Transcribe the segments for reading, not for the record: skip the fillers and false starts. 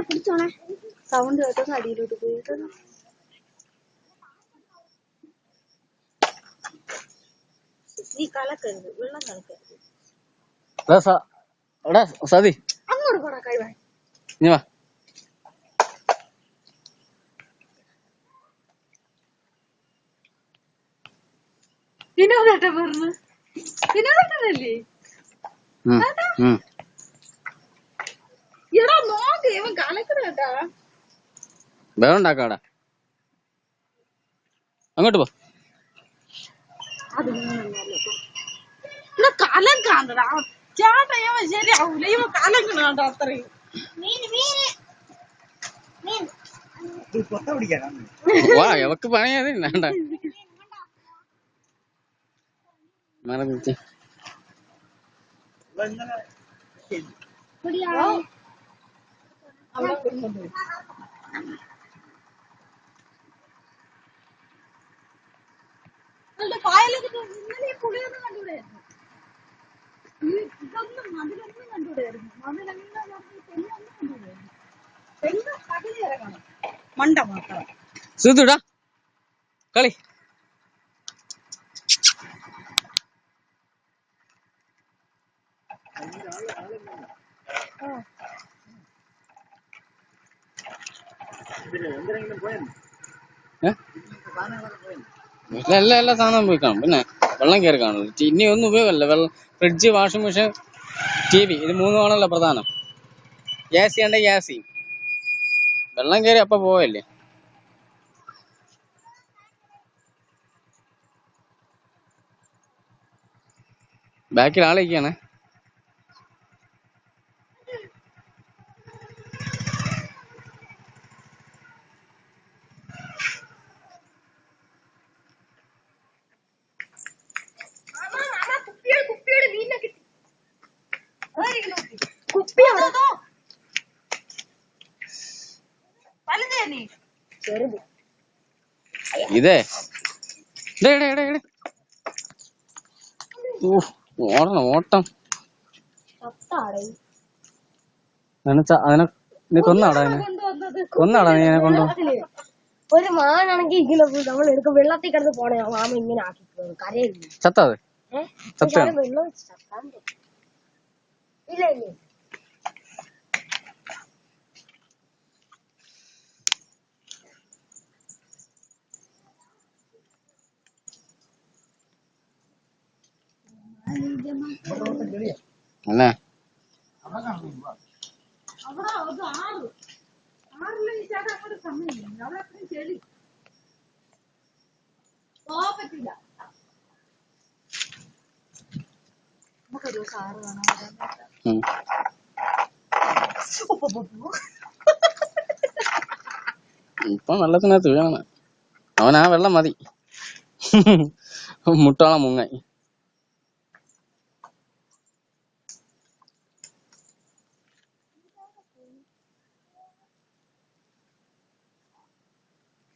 പിടിച്ചോണേ. Sound കേട്ടോ അടിയിലോട്ട് പോയിട്ട്. നീ കലക്കരുത്, വെള്ളം കലക്കരുത്. അങ്ങോട്ട് പോടാ കഴിവാൻ. വിനോദേട്ടൻ പറഞ്ഞു. വിനോദേട്ടനല്ലേ? എടാ നോക്ക്, ഇവൻ കലക്കണേട്ടാ. വേണ്ടാക്കാടാ, അങ്ങോട്ട് പോ. അത് കലക്കാണ്ടടാ ചേട്ടാ, ഇവൻ ശരിയാവൂല. ഇവൻ കലക്കണാണ്ടോ അത്രയും. വാ, എവക്ക് പണിയാതെ വേണ്ട. മറന്നിട്ട് ഇന്നലെ പുളിയൊന്നും കണ്ടുകൂടായിരുന്നു. ഇതൊന്നും മതിലൊന്നും കണ്ടുകൂടായിരുന്നു. മതിലെല്ലാം തെങ്ങൊന്നും കണ്ടുകൂടായിരുന്നു. തെങ്ങ് പകുതി ഇറങ്ങണം, മണ്ട മാത്രം. സുധുടാ കളി. എല്ലാ സാധനവും പോയി കാണും. പിന്നെ വെള്ളം കയറി കാണുള്ളൂ. ഇനി ഒന്നും ഉപയോഗമല്ല. വെള്ളം, ഫ്രിഡ്ജ്, വാഷിംഗ് മെഷീൻ, TV, ഇത് മൂന്നുമാണല്ലോ പ്രധാനം. ഗ്യാസ് ഉണ്ട്, ഗ്യാസ്. വെള്ളം കയറി അപ്പൊ പോവല്ലേ. ബാക്കിൽ ആളിരിക്കാണ്. ഇതേ ഓടണം, ഓട്ടം. അതിനെ നീ കൊന്നാടാ, നീ അതിനെ കൊണ്ടു. ഒരു മാനാണെങ്കിൽ ഇങ്ങനെ നമ്മൾ എടുക്കും, വെള്ളത്തിൽ കിടന്ന് പോണേ. മാമ ഇങ്ങനെ ആക്കി കരയില്ല. ചത്തത് വെള്ളം ചത്താണ്ട് ഇല്ല ഇല്ലേ. അല്ലേ പറ്റില്ല. നമുക്കൊരു കാറ് കാണാൻ. ഇപ്പൊ വെള്ളത്തിനകത്ത് വീഴാണ് അവൻ. ആ വെള്ളം മതി, മുട്ടോളം മുങ്ങായി.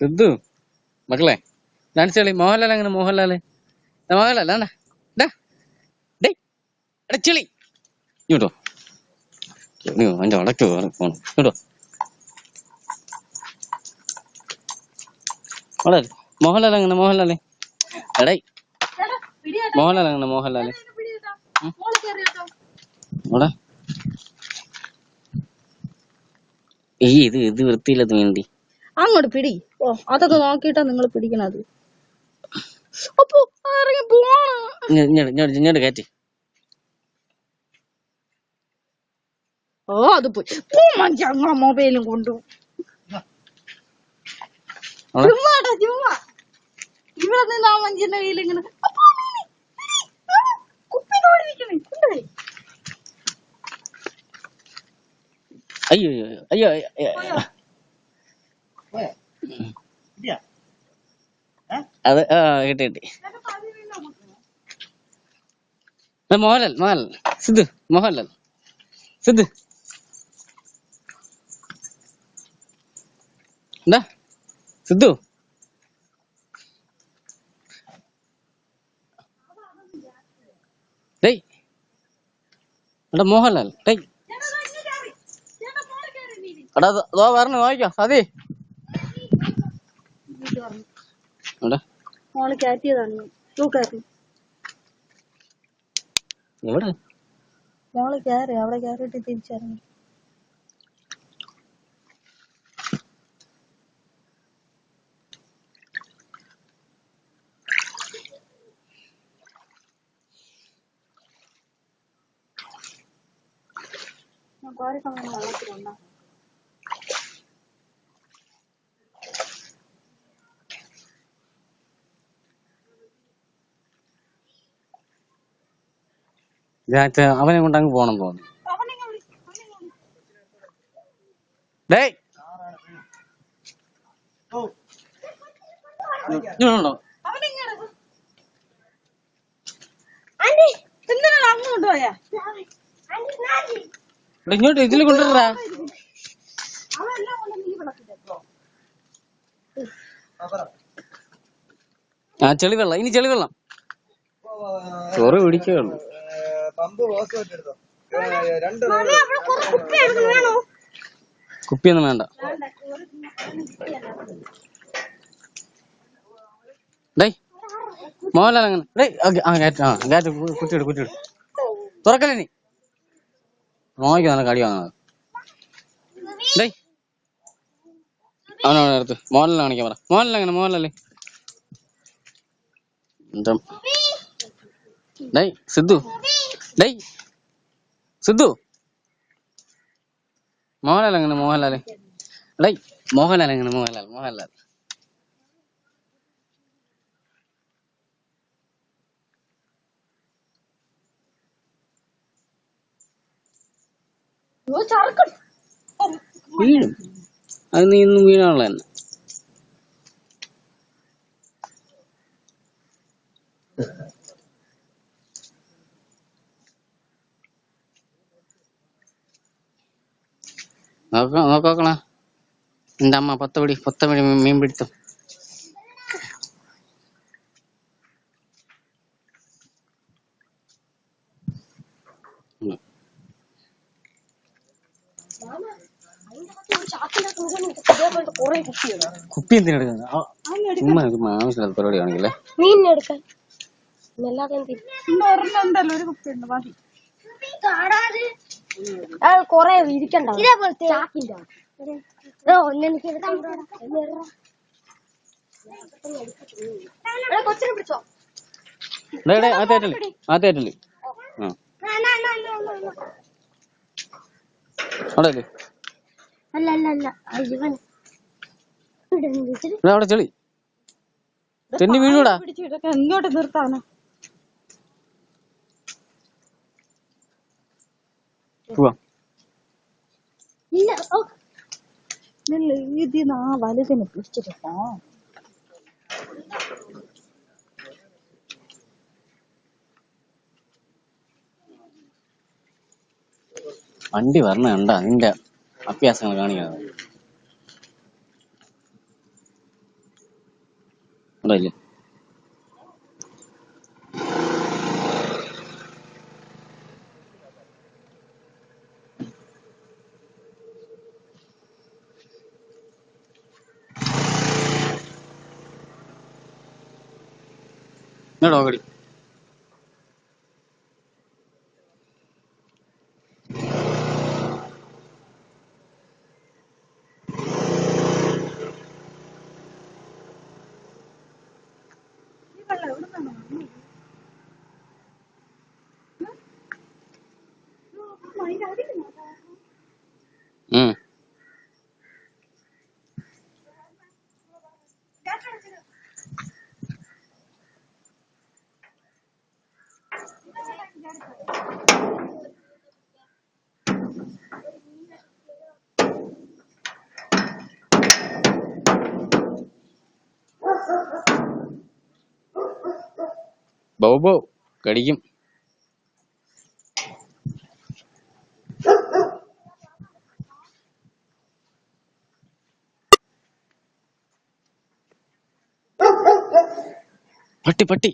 സിദ്ധു മക്കളെ ഡാൻസ് കളി. മോഹൻലാൽ അങ്ങനെ, മോഹൻലാൽ ചെളി ഇങ്ങോട്ടോ. അതിന്റെ അടക്ക് വേറെ പോണം കേട്ടോ. മോഹൻലാൽ അങ്ങനെ, മോഹൻലാല് എടേ, മോഹൻലാൽ അങ്ങനെ, മോഹൻലാല് അവിടെ. ഇത് വൃത്തിയില്ലാത്ത വേണ്ടി അങ്ങോട്ട് പിടി. ഓ, അതൊക്കെ നോക്കിട്ടാ നിങ്ങൾ പിടിക്കണത്. അപ്പൊ ഇറങ്ങി ഇങ്ങോട്ട് കയറ്റി. ഓ, അത് പോയി. ഞങ്ങളെ മൊബൈലും കൊണ്ടു ചുമ്മാ ഇവിടെ നിന്ന് ആ മഞ്ചിന്റെ കയ്യിൽ ഇങ്ങനെ കുപ്പി തോടിരിക്കണേ. അയ്യോ അയ്യോ അത് കിട്ടി. മോഹൻലാൽ സിദ്ധു, മോഹൻലാൽ സിദ്ധു എന്താ സിദ്ധു. ഡേയ് എടാ മോഹൻലാൽ, ഡേയ് എടാ അതോ പറഞ്ഞു നോക്കിക്കോ സതി എവിടെ മോള് കയറ്റിയതാണ് തൂക്കായിരുന്നു. എവിടെ മോള് കയറി അവിടെ കയറിയിട്ട് തിരിച്ചിറങ്ങി. കോരി സമയം വെള്ളത്തിലുണ്ടാ അവനെ കൊണ്ട് അങ്ങ് പോണം തോന്നുന്നു. ഡേയ് ഇങ്ങോട്ടോ അങ്ങോട്ട് പോയാ ഇങ്ങോട്ട് ഇതിൽ കൊണ്ടുവരാ. ആ ചെളി വെള്ളം ഇനി ചെളി വെള്ളം ചോറ് പിടിക്കുകയുള്ളു. കുപ്പിയൊന്നും വേണ്ട. ഡേയ് മോഹൻലാൽ അങ്ങനെ ഡേയ് ഗാറ്റ് കുറ്റിയിട് തുറക്കല്ലേ നീ നോക്കി നല്ല കടി വാങ്ങുന്നത്. ഡേയ് അവനവിടെ അടുത്ത് മോഹൻലാൽ കാണിക്കാൻ പറ. മോഹൻലാൽ അങ്ങനെ മോഹൻലാലേ എന്താ ഡേയ് സിദ്ധു ഡേയ് സിദ്ധു മോഹൻലാൽ അങ്ങനെ മോഹൻലാല് ഡേയ് മോഹൻലാൽ അങ്ങനെ മോഹൻലാൽ വീഴും. അത് നീ ഇന്നും വീഴാനുള്ള തന്നെ. നോക്കോക്കളാ എന്റെ അമ്മ 10 മണി മീൻ പിടുത്തം. കുപ്പി എന്തിനെടുക്കുന്നത് ആവശ്യമില്ലാത്ത പരിപാടി കാണിക്കല്ലേ. മീനെടുക്കാൻ ഒരു കുപ്പി ഉണ്ട് മതി. കൊറേ ഇരിക്കണ്ട കൊച്ചിനെ പിടിച്ചോ ആത്തേറ്റല്ലേ അവിടെ അല്ല അവിടെ ചെളി തെന്നി വീഴൂടാ. പിടിച്ചിട്ടൊക്കെ എങ്ങോട്ട് നിർത്താനോ ഇല്ല ഇതിന്ന് ആ വലുതിനെ പിടിച്ചിട്ട് വണ്ടി വരണ കണ്ടാ നിന്റെ അഭ്യാസങ്ങൾ കാണിക്കുന്നത് ഉണ്ടല്ലേ. ഡോകടി ബോബോ കടിക്കും. പട്ടി